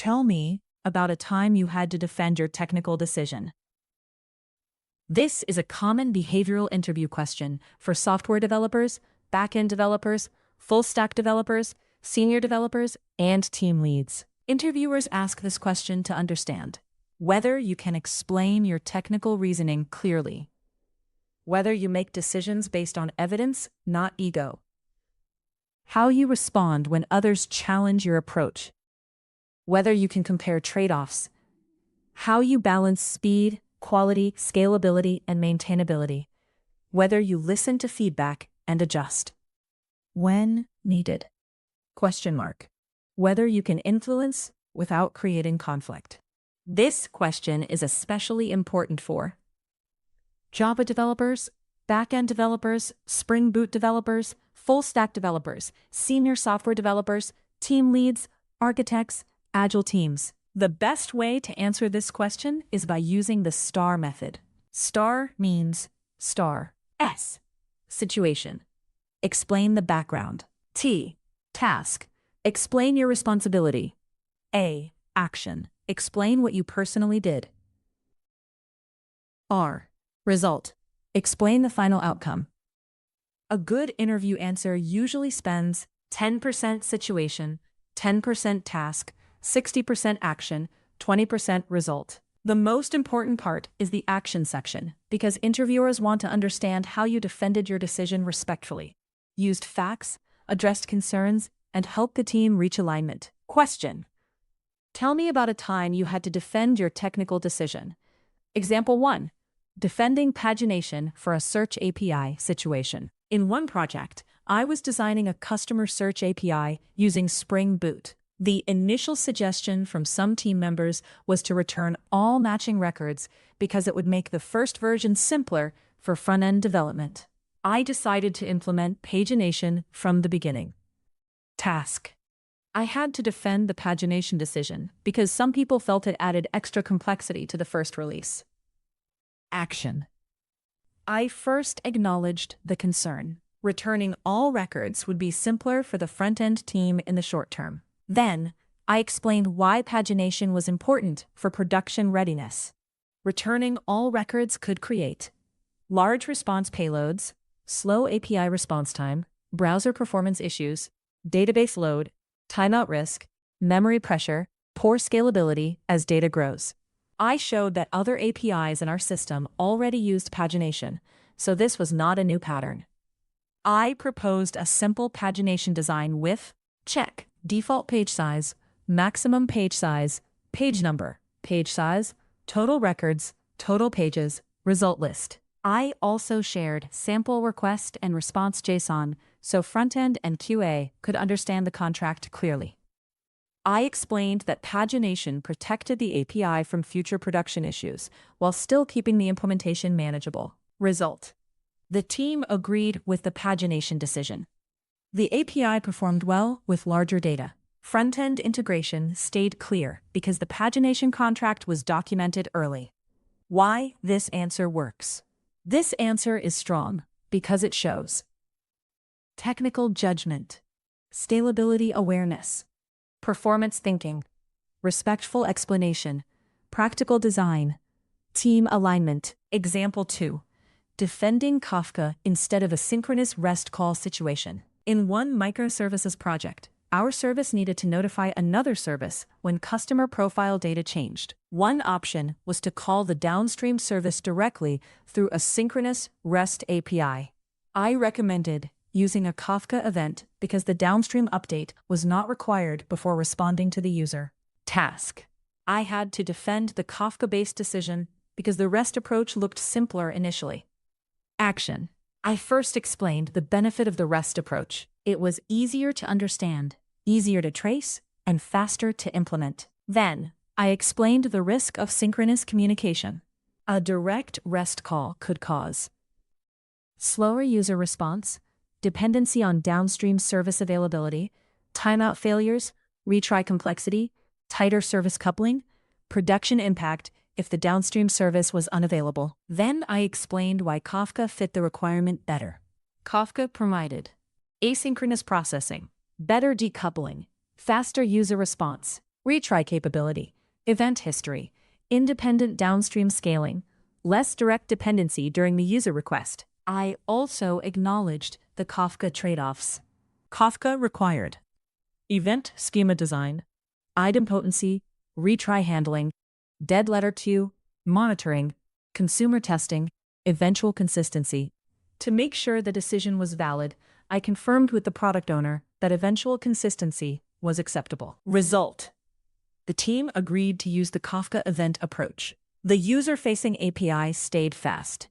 Tell me about a time you had to defend your technical decision. This is a common behavioral interview question for software developers, backend developers, full-stack developers, senior developers, and team leads. Interviewers ask this question to understand whether you can explain your technical reasoning clearly, whether you make decisions based on evidence, not ego, how you respond when others challenge your approach, whether you can compare trade-offs, how you balance speed, quality, scalability, and maintainability, whether you listen to feedback and adjust when needed. Question mark. Whether you can influence without creating conflict. This question is especially important for Java developers, backend developers, Spring Boot developers, full-stack developers, senior software developers, team leads, architects, Agile teams. The best way to answer this question is by using the STAR method. STAR means star. S. Situation. Explain the background. T. Task. Explain your responsibility. A. Action. Explain what you personally did. R. Result. Explain the final outcome. A good interview answer usually spends 10% situation, 10% task, 60% action, 20% result. The most important part is the action section, because interviewers want to understand how you defended your decision respectfully, used facts, addressed concerns, and helped the team reach alignment. Question. Tell me about a time you had to defend your technical decision. Example 1. Defending pagination for a search API situation. In one project, I was designing a customer search API using Spring Boot. The initial suggestion from some team members was to return all matching records because it would make the first version simpler for front-end development. I decided to implement pagination from the beginning. Task. I had to defend the pagination decision because some people felt it added extra complexity to the first release. Action. I first acknowledged the concern. Returning all records would be simpler for the front-end team in the short term. Then, I explained why pagination was important for production readiness. Returning all records could create large response payloads, slow API response time, browser performance issues, database load, timeout risk, memory pressure, poor scalability as data grows. I showed that other APIs in our system already used pagination, so this was not a new pattern. I proposed a simple pagination design with check. Default page size, maximum page size, page number, page size, total records, total pages, result list. I also shared sample request and response JSON so frontend and QA could understand the contract clearly. I explained that pagination protected the API from future production issues while still keeping the implementation manageable. Result. The team agreed with the pagination decision. The API performed well with larger data. Front-end integration stayed clear because the pagination contract was documented early. Why this answer works. This answer is strong because it shows technical judgment, scalability awareness, performance thinking, respectful explanation, practical design, team alignment. Example 2. Defending Kafka instead of a synchronous REST call situation. In one microservices project, our service needed to notify another service when customer profile data changed. One option was to call the downstream service directly through a synchronous REST API. I recommended using a Kafka event because the downstream update was not required before responding to the user. Task. I had to defend the Kafka-based decision because the REST approach looked simpler initially. Action. I first explained the benefit of the REST approach. It was easier to understand, easier to trace, and faster to implement. Then, I explained the risk of synchronous communication. A direct REST call could cause slower user response, dependency on downstream service availability, timeout failures, retry complexity, tighter service coupling, production impact, if the downstream service was unavailable. Then I explained why Kafka fit the requirement better. Kafka provided asynchronous processing, better decoupling, faster user response, retry capability, event history, independent downstream scaling, less direct dependency during the user request. I also acknowledged the Kafka trade-offs. Kafka required event schema design, idempotency, retry handling, dead letter queue, monitoring, consumer testing, eventual consistency. To make sure the decision was valid, I confirmed with the product owner that eventual consistency was acceptable. Result: the team agreed to use the Kafka event approach. The user-facing API stayed fast.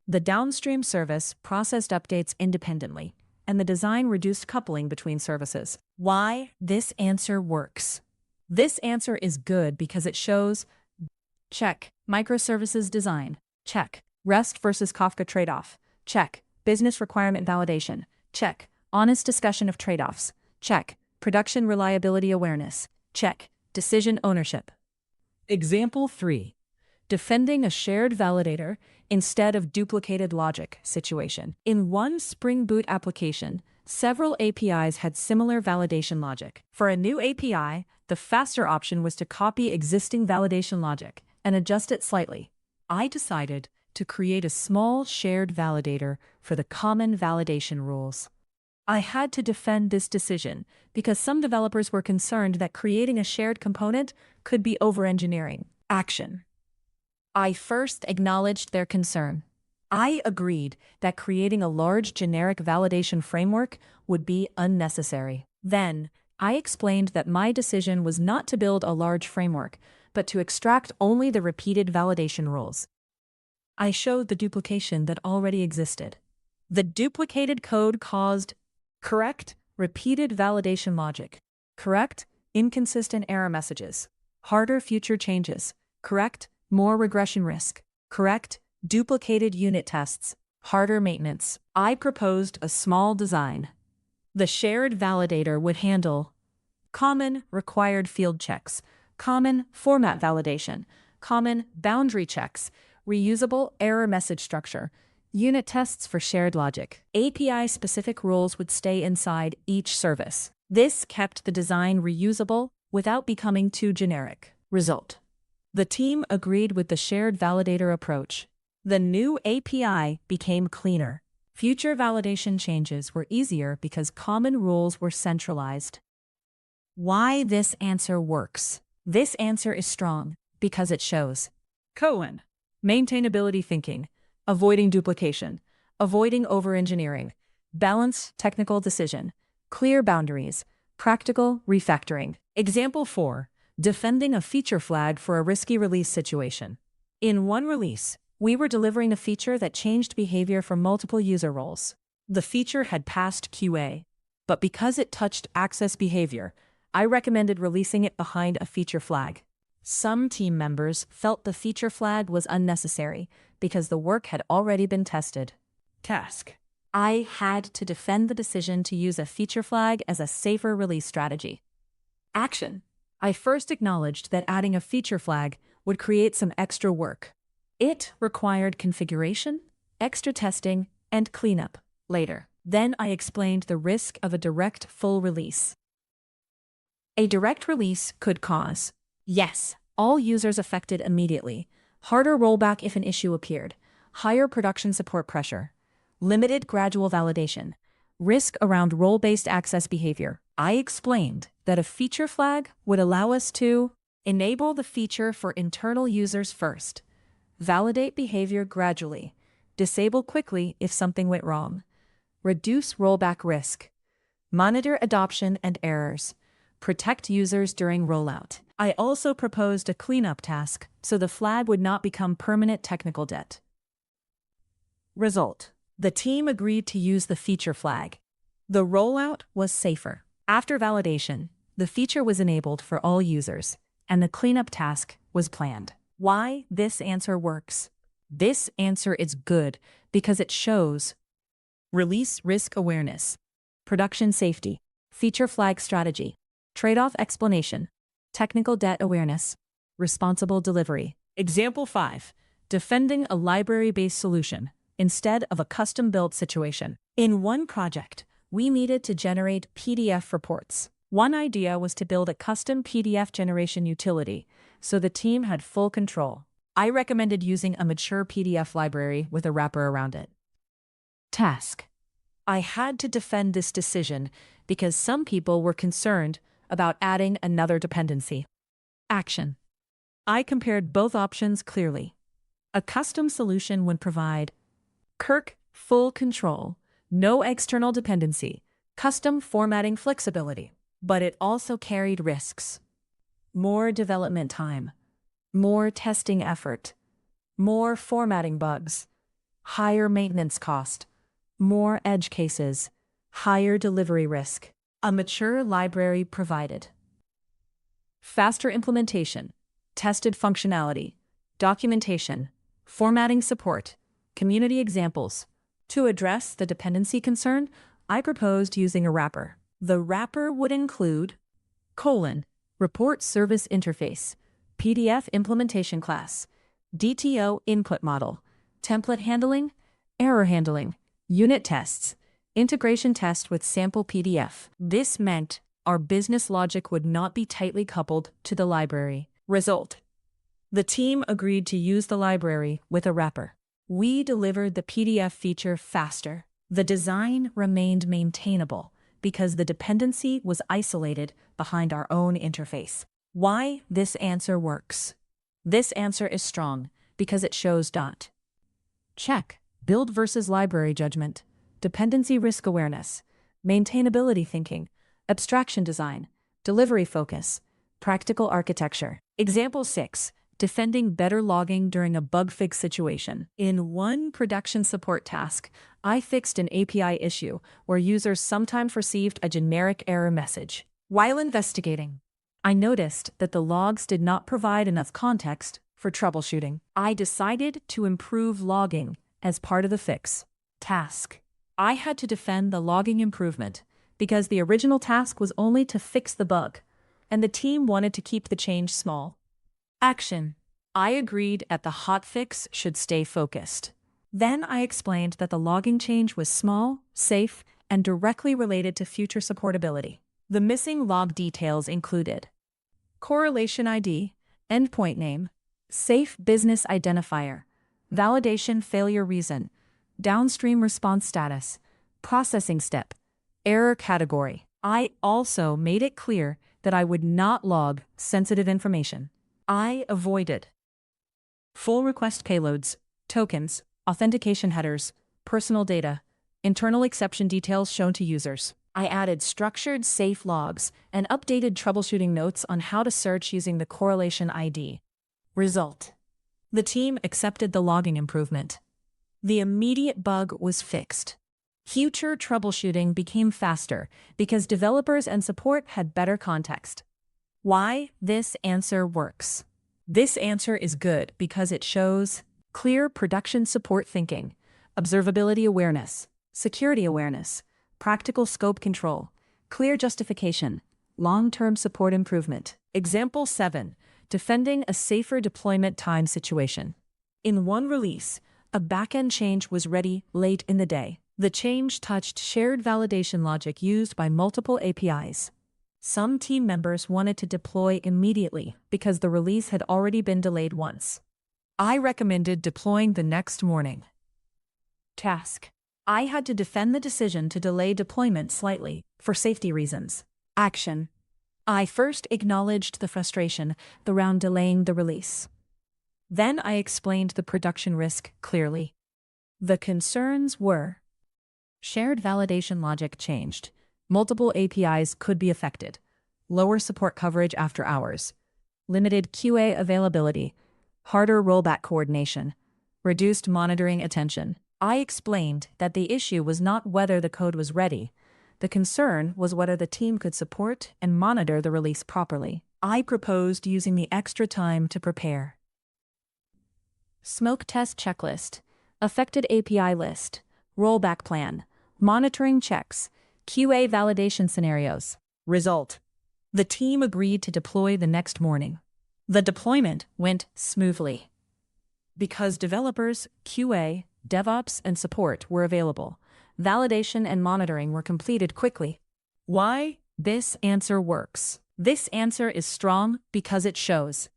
The downstream service processed updates independently, and the design reduced coupling between services. Why this answer works? This answer is good because it shows: check, microservices design, check, REST versus Kafka trade-off, check, business requirement validation, check, honest discussion of trade-offs, check, production reliability awareness, check, decision ownership. Example 3. Defending a shared validator instead of duplicated logic situation. In one Spring Boot application, several APIs had similar validation logic. For a new API, the faster option was to copy existing validation logic and adjust it slightly. I decided to create a small shared validator for the common validation rules. I had to defend this decision because some developers were concerned that creating a shared component could be over-engineering. Action. I first acknowledged their concern. I agreed that creating a large generic validation framework would be unnecessary. Then, I explained that my decision was not to build a large framework, but to extract only the repeated validation rules. I showed the duplication that already existed. The duplicated code caused correct, repeated validation logic, correct, inconsistent error messages, harder future changes, correct, more regression risk, correct, duplicated unit tests, harder maintenance. I proposed a small design. The shared validator would handle common required field checks, common format validation, common boundary checks, reusable error message structure, unit tests for shared logic. API-specific rules would stay inside each service. This kept the design reusable without becoming too generic. Result: the team agreed with the shared validator approach. The new API became cleaner. Future validation changes were easier because common rules were centralized. Why this answer works? This answer is strong because it shows maintainability thinking, avoiding duplication, avoiding over-engineering, balanced technical decision, clear boundaries, practical refactoring. Example 4. Defending a feature flag for a risky release situation. In one release, we were delivering a feature that changed behavior for multiple user roles. The feature had passed QA, but because it touched access behavior, I recommended releasing it behind a feature flag. Some team members felt the feature flag was unnecessary because the work had already been tested. Task: I had to defend the decision to use a feature flag as a safer release strategy. Action: I first acknowledged that adding a feature flag would create some extra work. It required configuration, extra testing, and cleanup. Later, then I explained the risk of a direct full release. A direct release could cause: yes, all users affected immediately, harder rollback if an issue appeared, higher production support pressure, limited gradual validation, risk around role-based access behavior. I explained that a feature flag would allow us to enable the feature for internal users first, validate behavior gradually, disable quickly if something went wrong, reduce rollback risk, monitor adoption and errors, protect users during rollout. I also proposed a cleanup task so the flag would not become permanent technical debt. Result: the team agreed to use the feature flag. The rollout was safer. After validation, the feature was enabled for all users, and the cleanup task was planned. Why this answer works? This answer is good because it shows release risk awareness, production safety, feature flag strategy, trade-off explanation, technical debt awareness, responsible delivery. Example 5. Defending a library-based solution instead of a custom-built situation. In one project, we needed to generate PDF reports. One idea was to build a custom PDF generation utility, so the team had full control. I recommended using a mature PDF library with a wrapper around it. Task. I had to defend this decision because some people were concerned about adding another dependency. Action. I compared both options clearly. A custom solution would provide full control, no external dependency, custom formatting flexibility, but it also carried risks. More development time, more testing effort, more formatting bugs, higher maintenance cost, more edge cases, higher delivery risk. A mature library provided faster implementation, tested functionality, documentation, formatting support, community examples. To address the dependency concern, I proposed using a wrapper. The wrapper would include report service interface, PDF implementation class, DTO input model, template handling, error handling, unit tests, integration test with sample PDF. This meant our business logic would not be tightly coupled to the library. Result. The team agreed to use the library with a wrapper. We delivered the PDF feature faster. The design remained maintainable because the dependency was isolated behind our own interface. Why this answer works? This answer is strong because it shows check, build versus library judgment, dependency risk awareness, maintainability thinking, abstraction design, delivery focus, practical architecture. Example 6. Defending better logging during a bug fix situation. In one production support task, I fixed an API issue where users sometimes received a generic error message. While investigating, I noticed that the logs did not provide enough context for troubleshooting. I decided to improve logging as part of the fix. Task. I had to defend the logging improvement because the original task was only to fix the bug, and the team wanted to keep the change small. Action. I agreed that the hotfix should stay focused. Then I explained that the logging change was small, safe, and directly related to future supportability. The missing log details included correlation ID, endpoint name, safe business identifier, validation failure reason, downstream response status, processing step, error category. I also made it clear that I would not log sensitive information. I avoided full request payloads, tokens, authentication headers, personal data, internal exception details shown to users. I added structured safe logs and updated troubleshooting notes on how to search using the correlation ID. Result. The team accepted the logging improvement. The immediate bug was fixed. Future troubleshooting became faster because developers and support had better context. Why this answer works? This answer is good because it shows clear production support thinking, observability awareness, security awareness, practical scope control, clear justification, long-term support improvement. Example 7. Defending a safer deployment time situation. In one release, a backend change was ready late in the day. The change touched shared validation logic used by multiple APIs. Some team members wanted to deploy immediately because the release had already been delayed once. I recommended deploying the next morning. Task. I had to defend the decision to delay deployment slightly for safety reasons. Action. I first acknowledged the frustration around delaying the release. Then I explained the production risk clearly. The concerns were shared validation logic changed. Multiple APIs could be affected. Lower support coverage after hours. Limited QA availability. Harder rollback coordination. Reduced monitoring attention. I explained that the issue was not whether the code was ready. The concern was whether the team could support and monitor the release properly. I proposed using the extra time to prepare. Smoke test checklist. Affected API list. Rollback plan. Monitoring checks. QA validation scenarios. Result. The team agreed to deploy the next morning. The deployment went smoothly because developers, QA, DevOps, and support were available. Validation and monitoring were completed quickly. Why This answer works. This answer is strong because it shows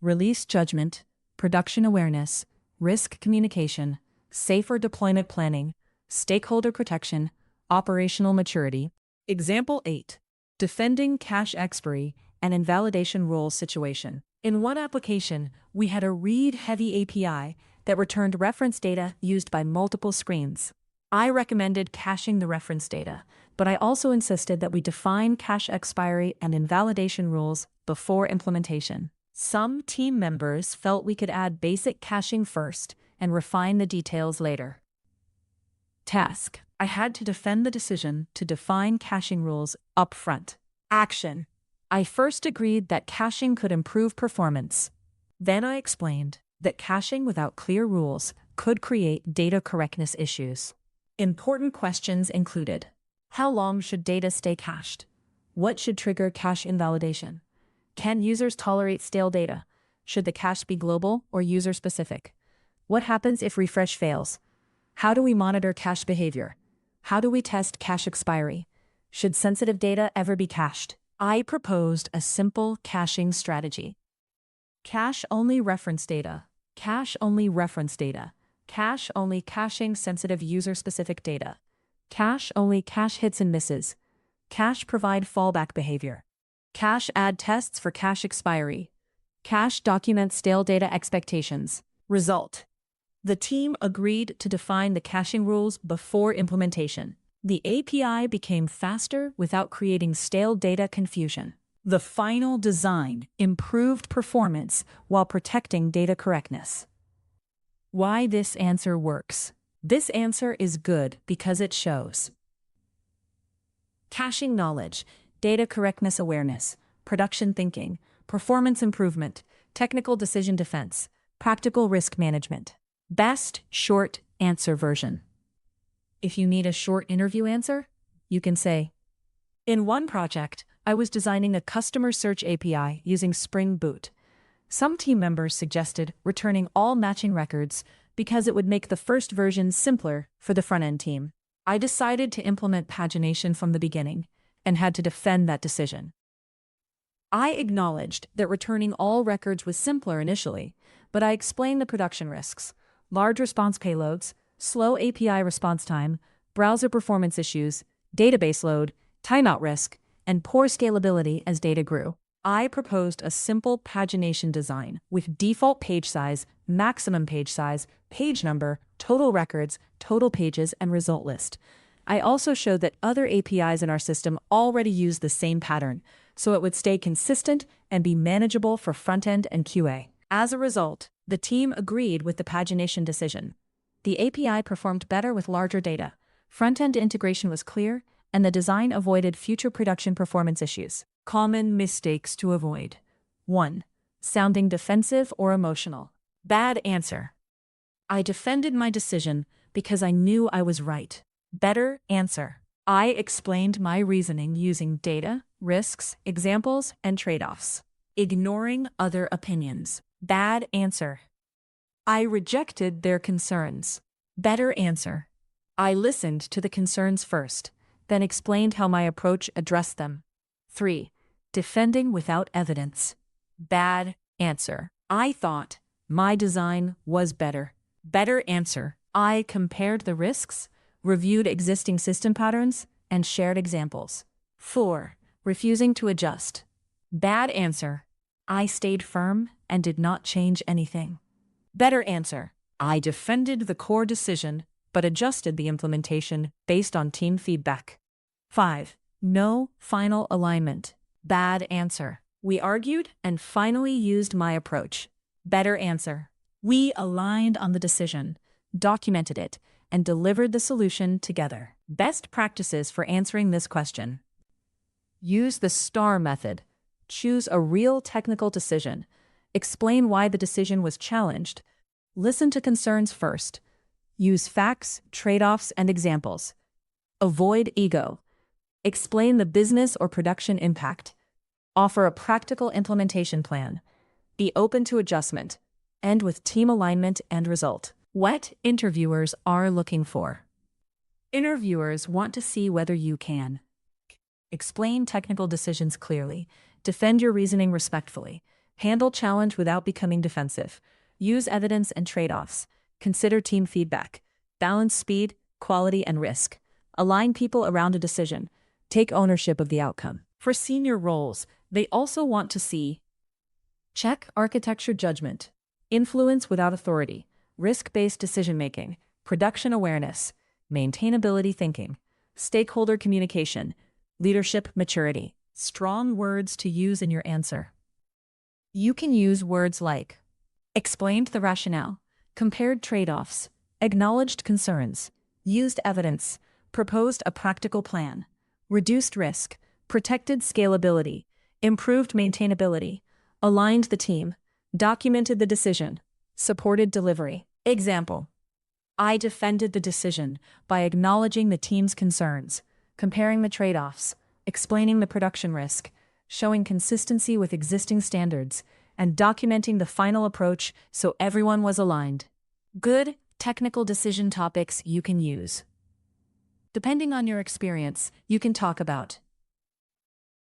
release judgment, production awareness, risk communication, safer deployment planning, stakeholder protection, operational maturity. Example 8. Defending cache expiry and invalidation rules situation. In one application, we had a read-heavy API that returned reference data used by multiple screens. I recommended caching the reference data, but I also insisted that we define cache expiry and invalidation rules before implementation. Some team members felt we could add basic caching first and refine the details later. Task. I had to defend the decision to define caching rules upfront. Action. I first agreed that caching could improve performance. Then I explained that caching without clear rules could create data correctness issues. Important questions included: how long should data stay cached? What should trigger cache invalidation? Can users tolerate stale data? Should the cache be global or user-specific? What happens if refresh fails? How do we monitor cache behavior? How do we test cache expiry? Should sensitive data ever be cached? I proposed a simple caching strategy. Cache-only reference data. Cache-only reference data. Cache-only caching sensitive user-specific data. Cache-only cache hits and misses. Cache provide fallback behavior. Cache add tests for cache expiry. Cache document stale data expectations. Result. The team agreed to define the caching rules before implementation. The API became faster without creating stale data confusion. The final design improved performance while protecting data correctness. Why this answer works. This answer is good because it shows caching knowledge, data correctness awareness, production thinking, performance improvement, technical decision defense, practical risk management. Best short answer version. If you need a short interview answer, you can say, in one project, I was designing a customer search API using Spring Boot. Some team members suggested returning all matching records because it would make the first version simpler for the front-end team. I decided to implement pagination from the beginning and had to defend that decision. I acknowledged that returning all records was simpler initially, but I explained the production risks: large response payloads, slow API response time, browser performance issues, database load, timeout risk, and poor scalability as data grew. I proposed a simple pagination design with default page size, maximum page size, page number, total records, total pages, and result list. I also showed that other APIs in our system already use the same pattern, so it would stay consistent and be manageable for front-end and QA. As a result, the team agreed with the pagination decision. The API performed better with larger data, front-end integration was clear, and the design avoided future production performance issues. Common mistakes to avoid. 1. Sounding defensive or emotional. Bad answer. I defended my decision because I knew I was right. Better answer. I explained my reasoning using data, risks, examples, and trade-offs. Ignoring other opinions. Bad answer. I rejected their concerns. Better answer. I listened to the concerns first, then explained how my approach addressed them. 3. Defending without evidence. Bad answer. I thought my design was better. Better answer. I compared the risks, reviewed existing system patterns, and shared examples. 4. Refusing to adjust. Bad answer. I stayed firm and did not change anything. Better answer. I defended the core decision, but adjusted the implementation based on team feedback. 5. No final alignment. Bad answer. We argued and finally used my approach. Better answer. We aligned on the decision, documented it, and delivered the solution together. Best practices for answering this question. Use the STAR method. Choose a real technical decision. Explain why the decision was challenged. Listen to concerns first. Use facts, trade-offs, and examples. Avoid ego. Explain the business or production impact. Offer a practical implementation plan. Be open to adjustment. End with team alignment and result. What interviewers are looking for. Interviewers want to see whether you can Explain technical decisions clearly. Defend your reasoning respectfully. Handle challenge without becoming defensive. Use evidence and trade-offs. Consider team feedback. Balance speed, quality, and risk. Align people around a decision. Take ownership of the outcome. For senior roles, they also want to see: check architecture judgment, influence without authority, risk-based decision-making, production awareness, maintainability thinking, stakeholder communication, leadership maturity. Strong words to use in your answer. You can use words like explained the rationale, compared trade-offs, acknowledged concerns, used evidence, proposed a practical plan, reduced risk, protected scalability, improved maintainability, aligned the team, documented the decision, supported delivery. Example: I defended the decision by acknowledging the team's concerns, comparing the trade-offs, explaining the production risk, showing consistency with existing standards, and documenting the final approach so everyone was aligned. Good technical decision topics you can use. Depending on your experience, you can talk about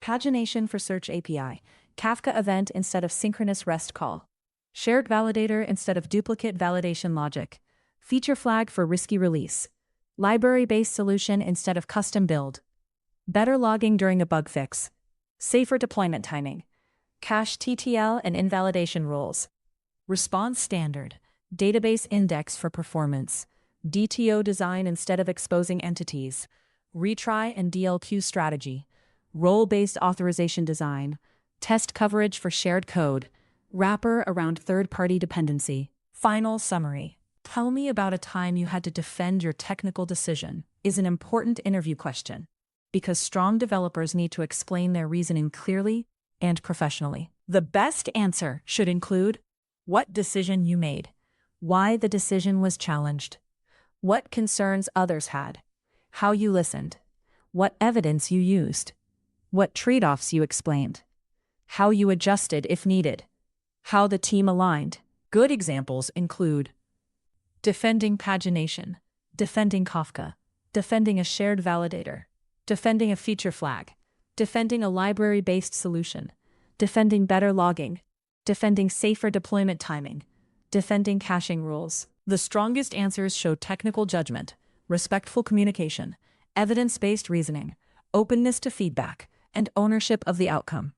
pagination for search API, Kafka event instead of synchronous REST call, shared validator instead of duplicate validation logic, feature flag for risky release, library-based solution instead of custom build, better logging during a bug fix, safer deployment timing, cache TTL and invalidation rules, response standard, database index for performance, DTO design instead of exposing entities, retry and DLQ strategy, role-based authorization design, test coverage for shared code, wrapper around third-party dependency. Final summary. Tell me about a time you had to defend your technical decision is an important interview question, because strong developers need to explain their reasoning clearly and professionally. The best answer should include what decision you made, why the decision was challenged, what concerns others had, how you listened, what evidence you used, what trade-offs you explained, how you adjusted if needed, how the team aligned. Good examples include defending pagination, defending Kafka, defending a shared validator, defending a feature flag, defending a library-based solution, defending better logging, defending safer deployment timing, defending caching rules. The strongest answers show technical judgment, respectful communication, evidence-based reasoning, openness to feedback, and ownership of the outcome.